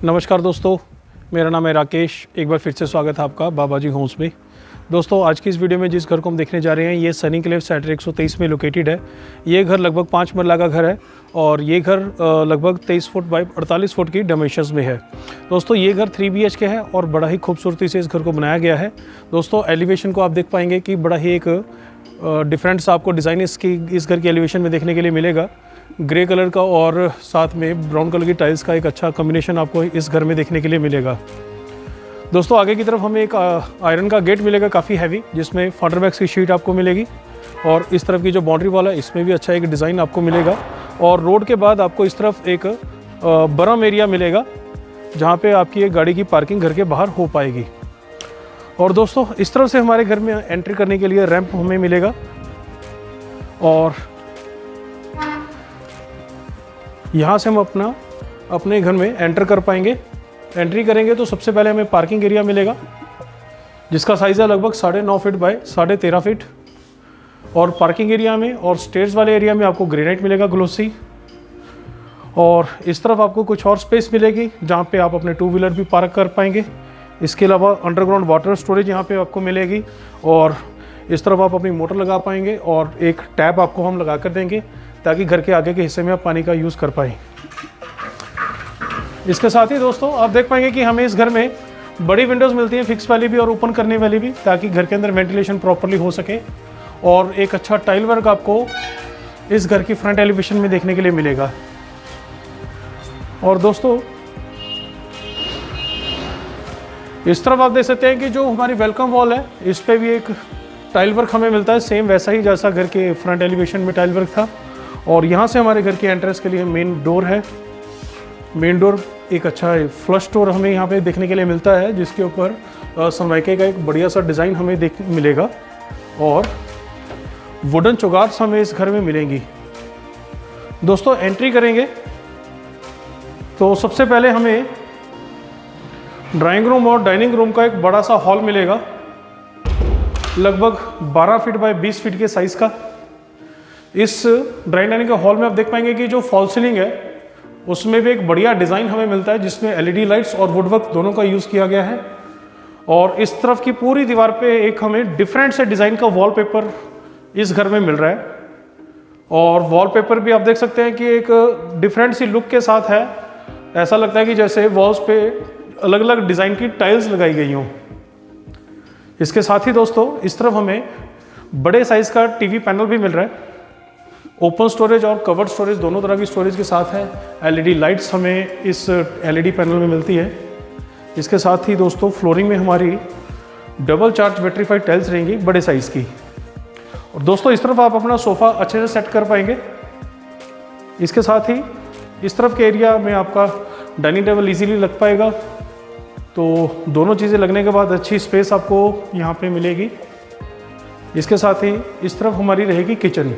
नमस्कार दोस्तों, मेरा नाम है राकेश। एक बार फिर से स्वागत है आपका बाबाजी होम्स में। दोस्तों, आज की इस वीडियो में जिस घर को हम देखने जा रहे हैं ये सनी क्लेव सेक्टर 123 में लोकेटेड है। ये घर लगभग 5 मरला का घर है और ये घर लगभग 23 फुट बाई 48 फुट की डायमेंशंस में है। दोस्तों, ये घर 3 BHK है और बड़ा ही खूबसूरती से इस घर को बनाया गया है। दोस्तों, एलिवेशन को आप देख पाएंगे कि बड़ा ही एक डिफरेंट सा आपको डिज़ाइन इस घर की एलिवेशन में देखने के लिए मिलेगा। ग्रे कलर का और साथ में ब्राउन कलर की टाइल्स का एक अच्छा कॉम्बिनेशन आपको इस घर में देखने के लिए मिलेगा। दोस्तों, आगे की तरफ हमें एक आयरन का गेट मिलेगा काफ़ी हैवी, जिसमें फाइबरबैक्स की शीट आपको मिलेगी और इस तरफ की जो बाउंड्री वाला है इसमें भी अच्छा एक डिज़ाइन आपको मिलेगा। और रोड के बाद आपको इस तरफ एक बरम एरिया मिलेगा जहाँ पे आपकी एक गाड़ी की पार्किंग घर के बाहर हो पाएगी। और दोस्तों, इस तरफ से हमारे घर में एंट्री करने के लिए रैंप हमें मिलेगा और यहाँ से हम अपने घर में एंटर कर पाएंगे। एंट्री करेंगे तो सबसे पहले हमें पार्किंग एरिया मिलेगा जिसका साइज़ है लगभग 9.5 फीट बाय 13.5 फीट। और पार्किंग एरिया में और स्टेयर्स वाले एरिया में आपको ग्रेनाइट मिलेगा ग्लोसी। और इस तरफ आपको कुछ और स्पेस मिलेगी जहाँ पे आप अपने 2 व्हीलर भी पार्क कर पाएंगे। इसके अलावा अंडरग्राउंड वाटर स्टोरेज यहाँ पे आपको मिलेगी और इस तरफ आप अपनी मोटर लगा पाएंगे और एक टैप आपको हम लगा कर देंगे ताकि घर के आगे के हिस्से में आप पानी का यूज़ कर पाएँ। इसके साथ ही दोस्तों, आप देख पाएंगे कि हमें इस घर में बड़ी विंडोज़ मिलती हैं, फिक्स वाली भी और ओपन करने वाली भी, ताकि घर के अंदर वेंटिलेशन प्रॉपरली हो सके। और एक अच्छा टाइल वर्क आपको इस घर की फ्रंट एलिवेशन में देखने के लिए मिलेगा। और दोस्तों, इस तरफ आप देख सकते हैं कि जो हमारी वेलकम वॉल है इस पर भी एक टाइल वर्क हमें मिलता है, सेम वैसा ही जैसा घर के फ्रंट एलिवेशन में टाइल वर्क था। और यहाँ से हमारे घर के एंट्रेंस के लिए मेन डोर है। मेन डोर एक अच्छा फ्लश डोर हमें यहाँ पे देखने के लिए मिलता है, जिसके ऊपर सनमाइके का एक बढ़िया सा डिज़ाइन हमें मिलेगा और वुडन चौगार्स हमें इस घर में मिलेंगी। दोस्तों, एंट्री करेंगे तो सबसे पहले हमें ड्राइंग रूम और डाइनिंग रूम का एक बड़ा सा हॉल मिलेगा, लगभग 12 फीट बाय 20 फीट के साइज़ का। इस डाइनिंग के हॉल में आप देख पाएंगे कि जो फॉल सीलिंग है उसमें भी एक बढ़िया डिज़ाइन हमें मिलता है, जिसमें LED लाइट्स और वुडवर्क दोनों का यूज़ किया गया है। और इस तरफ की पूरी दीवार पे एक हमें डिफरेंट से डिज़ाइन का वॉलपेपर इस घर में मिल रहा है। और वॉलपेपर भी आप देख सकते हैं कि एक डिफरेंट सी लुक के साथ है। ऐसा लगता है कि जैसे वॉल्स पे अलग अलग डिज़ाइन की टाइल्स लगाई गई हों। इसके साथ ही दोस्तों, इस तरफ हमें बड़े साइज़ का TV पैनल भी मिल रहा है। ओपन स्टोरेज और कवर्ड स्टोरेज दोनों तरह की स्टोरेज के साथ है। LED लाइट्स हमें इस LED पैनल में मिलती है। इसके साथ ही दोस्तों, फ्लोरिंग में हमारी डबल चार्ज वेट्रीफाइड टाइल्स रहेंगी बड़े साइज़ की। और दोस्तों, इस तरफ आप अपना सोफ़ा अच्छे से सेट कर पाएंगे। इसके साथ ही इस तरफ के एरिया में आपका डाइनिंग टेबल ईजीली लग पाएगा। तो दोनों चीज़ें लगने के बाद अच्छी स्पेस आपको यहाँ पे मिलेगी। इसके साथ ही इस तरफ हमारी रहेगी किचन।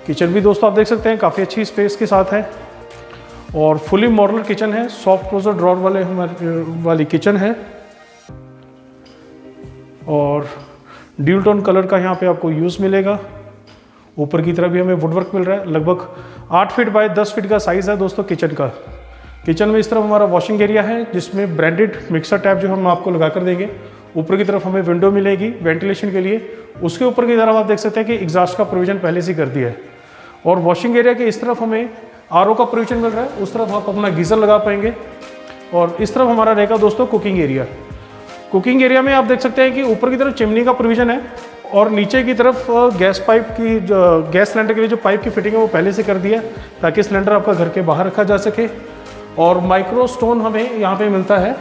किचन भी दोस्तों आप देख सकते हैं काफ़ी अच्छी स्पेस के साथ है और फुली मॉड्यूलर किचन है। सॉफ्ट क्लोजर ड्रॉर वाली किचन है और ड्यूल टोन कलर का यहाँ पे आपको यूज़ मिलेगा। ऊपर की तरफ भी हमें वुडवर्क मिल रहा है। लगभग 8 फीट बाय 10 फीट का साइज़ है दोस्तों किचन का। किचन में इस तरफ हमारा वॉशिंग एरिया है, जिसमें ब्रांडेड मिक्सर टैप जो हम आपको लगा कर देंगे। ऊपर की तरफ हमें विंडो मिलेगी वेंटिलेशन के लिए। उसके ऊपर की तरफ आप देख सकते हैं कि एग्जॉस्ट का प्रोविजन पहले से कर दिया है। और वॉशिंग एरिया के इस तरफ हमें RO का प्रोविजन मिल रहा है। उस तरफ आप अपना गीज़र लगा पाएंगे। और इस तरफ हमारा रहेगा दोस्तों कुकिंग एरिया। कुकिंग एरिया में आप देख सकते हैं कि ऊपर की तरफ चिमनी का प्रोविजन है और नीचे की तरफ गैस पाइप की गैस सिलेंडर के लिए जो पाइप की फिटिंग है वो पहले से कर दिया ताकि सिलेंडर आपका घर के बाहर रखा जा सके। और माइक्रो स्टोन हमें यहाँ पे मिलता है,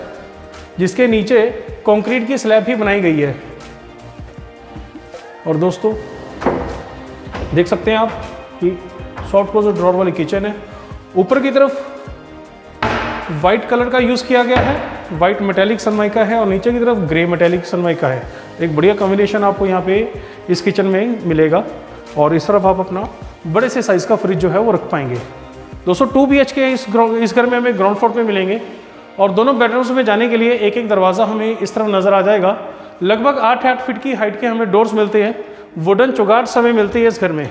जिसके नीचे कंक्रीट की स्लैब भी बनाई गई है। और दोस्तों, देख सकते हैं आप कि सॉफ्ट क्लोजर ड्रॉर वाली किचन है। ऊपर की तरफ वाइट कलर का यूज़ किया गया है, वाइट मेटेलिक सनमाइका है और नीचे की तरफ ग्रे मेटेलिक सनमाइका है। एक बढ़िया कॉम्बिनेशन आपको यहाँ पे इस किचन में मिलेगा। और इस तरफ आप अपना बड़े से साइज़ का फ्रिज जो है वो रख पाएंगे। दोस्तों, 2 BHK इस घर में हमें ग्राउंड फ्लोर पे मिलेंगे और दोनों बेडरूम्स में जाने के लिए एक एक दरवाज़ा हमें इस तरफ नज़र आ जाएगा। लगभग 8 फीट की हाइट के हमें डोर्स मिलते हैं। वुडन चौगार्स हमें मिलती है इस घर में।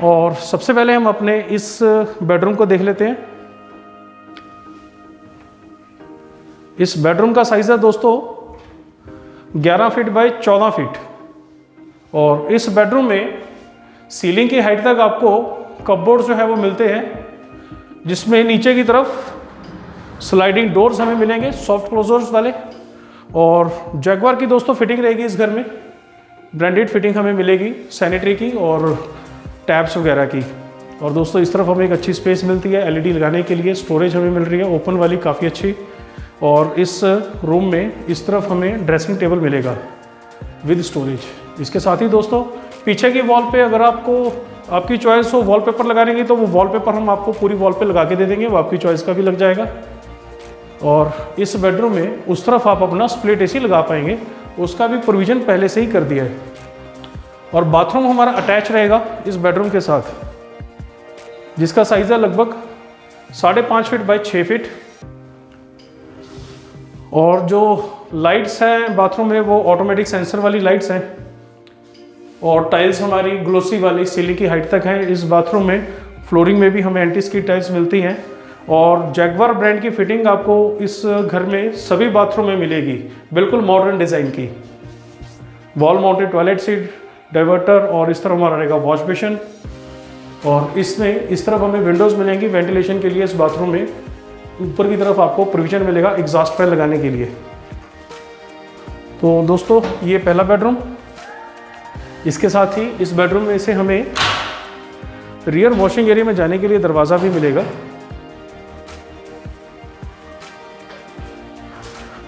और सबसे पहले हम अपने इस बेडरूम को देख लेते हैं। इस बेडरूम का साइज़ है दोस्तों 11 फीट बाई 14 फीट। और इस बेडरूम में सीलिंग की हाइट तक आपको कपबोर्ड जो है वो मिलते हैं, जिसमें नीचे की तरफ स्लाइडिंग डोर्स हमें मिलेंगे सॉफ्ट क्लोजर्स वाले। और जैगवार की दोस्तों फिटिंग रहेगी इस घर में, ब्रांडेड फिटिंग हमें मिलेगी सैनिटरी की और टैब्स वगैरह की। और दोस्तों इस तरफ हमें एक अच्छी स्पेस मिलती है एलईडी लगाने के लिए, स्टोरेज हमें मिल रही है ओपन वाली काफ़ी अच्छी। और इस रूम में इस तरफ हमें ड्रेसिंग टेबल मिलेगा विद स्टोरेज। इसके साथ ही दोस्तों पीछे की वॉल पे अगर आपको आपकी चॉइस हो वॉलपेपर लगाने की, तो वो वॉलपेपर हम आपको पूरी वॉल पे लगा के दे देंगे, वो आपकी चॉइस का भी लग जाएगा। और इस बेडरूम में उस तरफ आप अपना स्प्लिट एसी लगा पाएंगे, उसका भी प्रोविज़न पहले से ही कर दिया है। और बाथरूम हमारा अटैच रहेगा इस बेडरूम के साथ, जिसका साइज़ है लगभग 5.5 फीट बाई 6 फीट। और जो लाइट्स हैं बाथरूम में वो ऑटोमेटिक सेंसर वाली लाइट्स हैं। और टाइल्स हमारी ग्लोसी वाली सीलिंग की हाइट तक है इस बाथरूम में। फ्लोरिंग में भी हमें एंटी स्किड टाइल्स मिलती हैं। और जैगवार ब्रांड की फिटिंग आपको इस घर में सभी बाथरूम में मिलेगी, बिल्कुल मॉडर्न डिज़ाइन की। Wall mounted toilet seat, diverter और इस तरफ हमारा रहेगा वॉश बेसिन। और इसमें इस तरफ हमें विंडोज़ मिलेंगी वेंटिलेशन के लिए। इस बाथरूम में ऊपर की तरफ आपको प्रोविज़न मिलेगा एग्जॉस्ट फैन लगाने के लिए। तो दोस्तों ये पहला बेडरूम, इसके साथ ही इस बेडरूम में से हमें रियर वॉशिंग एरिया में जाने के लिए दरवाज़ा भी मिलेगा।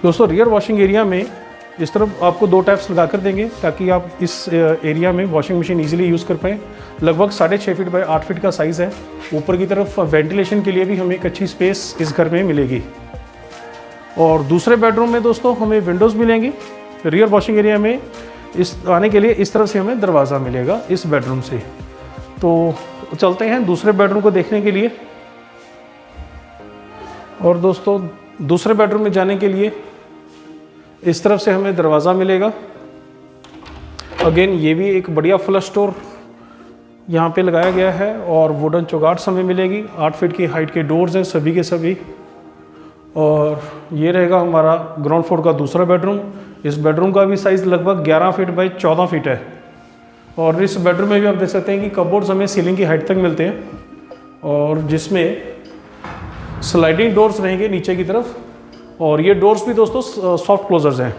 दोस्तों रियर वॉशिंग एरिया में इस तरफ आपको 2 टैप्स लगा कर देंगे ताकि आप इस एरिया में वॉशिंग मशीन इजीली यूज़ कर पाएँ। लगभग 6.5 फीट बाई 8 फीट का साइज़ है। ऊपर की तरफ वेंटिलेशन के लिए भी हमें एक अच्छी स्पेस इस घर में मिलेगी। और दूसरे बेडरूम में दोस्तों हमें विंडोज़ मिलेंगी। रियर वॉशिंग एरिया में इस आने के लिए इस तरफ से हमें दरवाज़ा मिलेगा इस बेडरूम से। तो चलते हैं दूसरे बेडरूम को देखने के लिए। और दोस्तों दूसरे बेडरूम में जाने के लिए इस तरफ से हमें दरवाज़ा मिलेगा। अगेन ये भी एक बढ़िया फ्लश डोर यहाँ पे लगाया गया है और वुडन चौगाट्स हमें मिलेगी। 8 फीट की हाइट के डोर्स हैं सभी के सभी। और ये रहेगा हमारा ग्राउंड फ्लोर का दूसरा बेडरूम। इस बेडरूम का भी साइज़ लगभग 11 फीट बाई 14 फीट है। और इस बेडरूम में भी आप देख सकते हैं कि कपबोर्ड्स हमें सीलिंग की हाइट तक मिलते हैं और जिसमें स्लाइडिंग डोर्स रहेंगे नीचे की तरफ। और ये डोर्स भी दोस्तों सॉफ्ट क्लोजर्स हैं,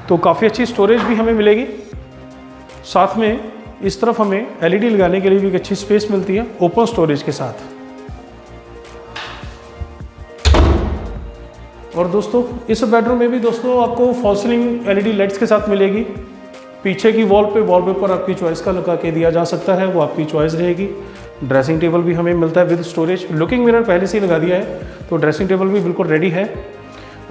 तो काफ़ी अच्छी स्टोरेज भी हमें मिलेगी। साथ में इस तरफ हमें एलईडी लगाने के लिए भी एक अच्छी स्पेस मिलती है ओपन स्टोरेज के साथ। और दोस्तों इस बेडरूम में भी दोस्तों आपको फॉल सीलिंग एलईडी लाइट्स के साथ मिलेगी। पीछे की वॉल पे वॉलपेपर आपकी चॉइस का लगा के दिया जा सकता है, वो आपकी चॉइस रहेगी। ड्रेसिंग टेबल भी हमें मिलता है विद स्टोरेज। लुकिंग मिरर पहले से ही लगा दिया है, तो ड्रेसिंग टेबल भी बिल्कुल रेडी है।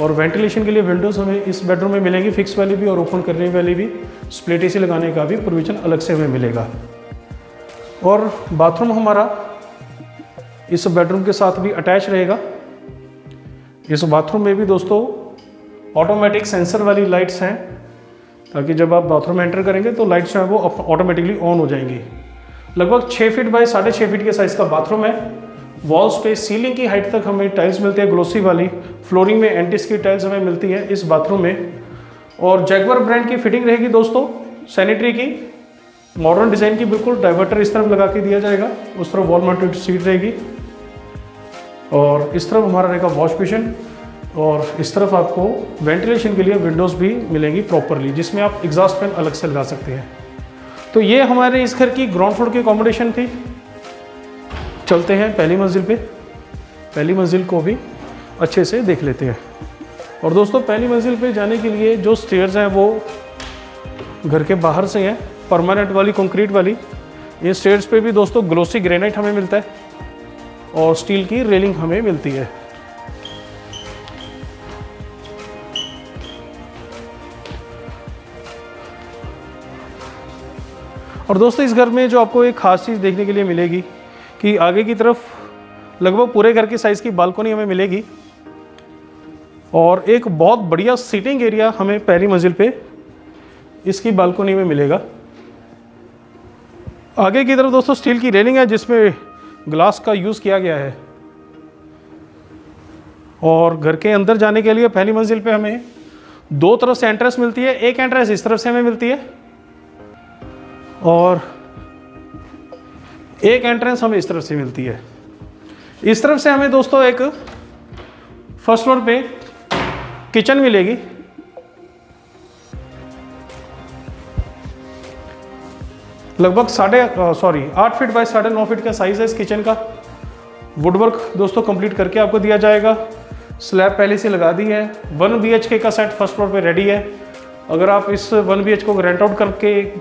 और वेंटिलेशन के लिए विंडोज़ हमें इस बेडरूम में मिलेंगी, फिक्स वाली भी और ओपन करने वाली भी। स्प्लिट एसी लगाने का भी प्रोविजन अलग से हमें मिलेगा। और बाथरूम हमारा इस बेडरूम के साथ भी अटैच रहेगा। इस बाथरूम में भी दोस्तों ऑटोमेटिक सेंसर वाली लाइट्स हैं, ताकि जब आप बाथरूम में एंटर करेंगे तो लाइट्स जो है वो ऑटोमेटिकली ऑन हो जाएंगी। लगभग 6 फीट बाई 6.5 फीट के साइज़ का बाथरूम है। वॉल्स पे सीलिंग की हाइट तक हमें टाइल्स मिलती है ग्लोसी वाली। फ्लोरिंग में एंटी स्किड टाइल्स हमें मिलती है इस बाथरूम में। और जैगवार ब्रांड की फिटिंग रहेगी दोस्तों सैनिटरी की, मॉडर्न डिज़ाइन की बिल्कुल। डाइवर्टर इस तरफ लगा के दिया जाएगा, उस तरफ वॉल माउंटेड सीट रहेगी। और इस तरफ हमारा रहेगा वॉश बेसिन। और इस तरफ आपको वेंटिलेशन के लिए विंडोज़ भी मिलेंगी प्रॉपरली, जिसमें आप एग्जॉस्ट फैन अलग से लगा सकते हैं। तो ये हमारे इस घर की ग्राउंड फ्लोर की अकोमोडेशन थी। चलते हैं पहली मंजिल पे, पहली मंजिल को भी अच्छे से देख लेते हैं। और दोस्तों पहली मंजिल पे जाने के लिए जो स्टेयर्स हैं वो घर के बाहर से हैं, परमानेंट वाली कंक्रीट वाली। ये स्टेयर्स पे भी दोस्तों ग्लोसी ग्रेनाइट हमें मिलता है और स्टील की रेलिंग हमें मिलती है। और दोस्तों इस घर में जो आपको एक ख़ास चीज़ देखने के लिए मिलेगी कि आगे की तरफ लगभग पूरे घर की साइज़ की बालकनी हमें मिलेगी। और एक बहुत बढ़िया सीटिंग एरिया हमें पहली मंजिल पे इसकी बालकनी में मिलेगा। आगे की तरफ दोस्तों स्टील की रेलिंग है जिसमें ग्लास का यूज़ किया गया है। और घर के अंदर जाने के लिए पहली मंजिल पे हमें दो तरफ से एंट्रेंस मिलती है। एक एंट्रेंस इस तरफ से हमें मिलती है और एक एंट्रेंस हमें इस तरफ से मिलती है। इस तरफ से हमें दोस्तों एक फर्स्ट फ्लोर पे किचन मिलेगी। लगभग 8 फीट बाय 9.5 फीट का साइज है इस किचन का। वुडवर्क दोस्तों कंप्लीट करके आपको दिया जाएगा। स्लैब पहले से लगा दी है। 1 BHK का सेट फर्स्ट फ्लोर पे रेडी है। अगर आप इस 1 BHK को रेंट आउट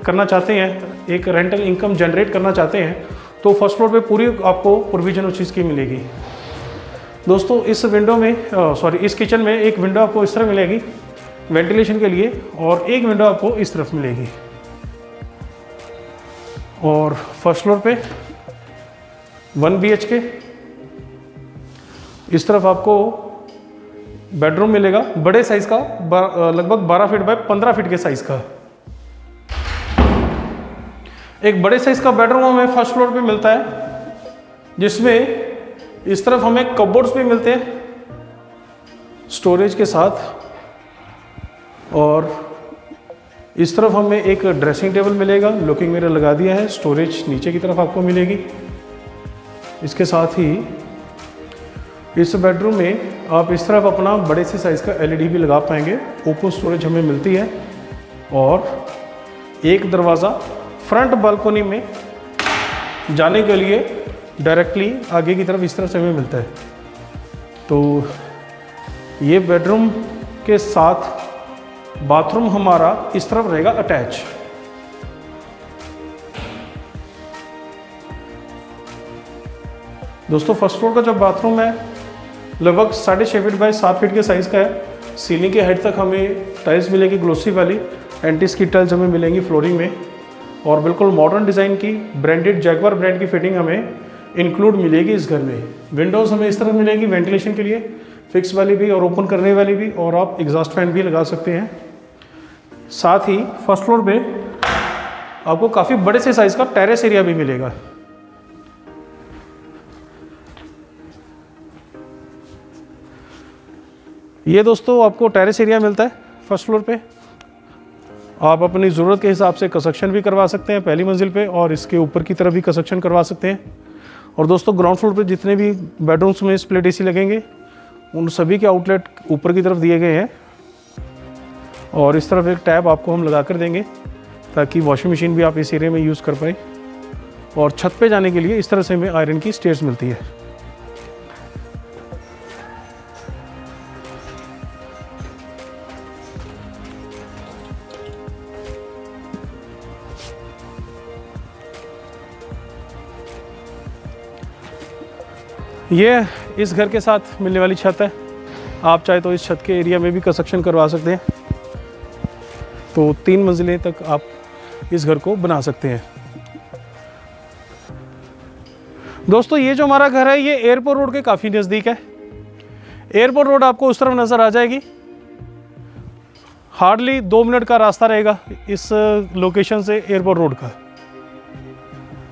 करना चाहते हैं, एक रेंटल इनकम जनरेट करना चाहते हैं, तो फर्स्ट फ्लोर पे पूरी आपको प्रोविजन उस चीज़ की मिलेगी। दोस्तों इस इस किचन में एक विंडो आपको इस तरह मिलेगी वेंटिलेशन के लिए, और एक विंडो आपको इस तरफ मिलेगी। और फर्स्ट फ्लोर पे 1 BHK, इस तरफ आपको बेडरूम मिलेगा बड़े साइज का, लगभग 12 फीट बाय 15 फीट के साइज का। एक बड़े साइज का बेडरूम हमें फर्स्ट फ्लोर पे मिलता है, जिसमें इस तरफ हमें कपबोर्ड्स भी मिलते हैं स्टोरेज के साथ, और इस तरफ हमें एक ड्रेसिंग टेबल मिलेगा, लुकिंग मिरर लगा दिया है। स्टोरेज नीचे की तरफ आपको मिलेगी। इसके साथ ही इस बेडरूम में आप इस तरफ अपना बड़े से साइज़ का LED भी लगा पाएंगे। ओपन स्टोरेज हमें मिलती है, और एक दरवाज़ा फ्रंट बालकोनी में जाने के लिए डायरेक्टली आगे की तरफ इस तरफ से हमें मिलता है। तो ये बेडरूम के साथ बाथरूम हमारा इस तरफ रहेगा अटैच। दोस्तों फर्स्ट फ्लोर का जो बाथरूम है लगभग 6.5 फीट बाय 7 फीट के साइज़ का है। सीलिंग के हाइट तक हमें टाइल्स मिलेगी ग्लोसी वाली, एंटीस की टाइल्स हमें मिलेंगी फ्लोरिंग में, और बिल्कुल मॉडर्न डिज़ाइन की ब्रांडेड जैगवार ब्रांड की फिटिंग हमें इंक्लूड मिलेगी इस घर में। विंडोज़ हमें इस तरह मिलेगी वेंटिलेशन के लिए, फिक्स वाली भी और ओपन करने वाली भी, और आप एग्जॉस्ट फैन भी लगा सकते हैं। साथ ही फर्स्ट फ्लोर पे आपको काफ़ी बड़े से साइज़ का टेरेस एरिया भी मिलेगा। ये दोस्तों आपको टेरेस एरिया मिलता है फर्स्ट फ्लोर पे। आप अपनी ज़रूरत के हिसाब से कंस्ट्रक्शन भी करवा सकते हैं पहली मंजिल पे, और इसके ऊपर की तरफ भी कंस्ट्रक्शन करवा सकते हैं। और दोस्तों ग्राउंड फ्लोर पे जितने भी बेडरूम्स में स्प्लिट AC लगेंगे, उन सभी के आउटलेट ऊपर की तरफ दिए गए हैं। और इस तरफ एक टैब आपको हम लगा कर देंगे ताकि वॉशिंग मशीन भी आप इस एरिया में यूज़ कर पाए। और छत पे जाने के लिए इस तरह से हमें आयरन की स्टेयर्स मिलती है। ये इस घर के साथ मिलने वाली छत है। आप चाहे तो इस छत के एरिया में भी कंस्ट्रक्शन करवा सकते हैं, तो 3 मंजिलें तक आप इस घर को बना सकते हैं। दोस्तों ये जो हमारा घर है ये एयरपोर्ट रोड के काफ़ी नज़दीक है। एयरपोर्ट रोड आपको उस तरफ नज़र आ जाएगी। हार्डली 2 मिनट का रास्ता रहेगा इस लोकेशन से एयरपोर्ट रोड का।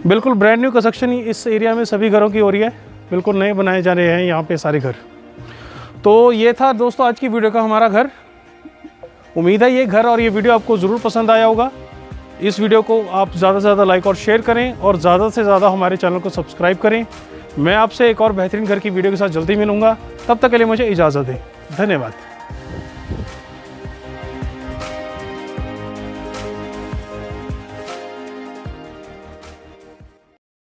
बिल्कुल ब्रांड न्यू कंस्ट्रक्शन ही इस एरिया में सभी घरों की हो रही है, बिल्कुल नए बनाए जा रहे हैं यहाँ पे सारे घर। तो ये था दोस्तों आज की वीडियो का हमारा घर। उम्मीद है ये घर और ये वीडियो आपको ज़रूर पसंद आया होगा। इस वीडियो को आप ज़्यादा से ज़्यादा लाइक और शेयर करें, और ज़्यादा से ज़्यादा हमारे चैनल को सब्सक्राइब करें। मैं आपसे एक और बेहतरीन घर की वीडियो के साथ जल्दी मिलूँगा। तब तक के लिए मुझे इजाज़त दें। धन्यवाद।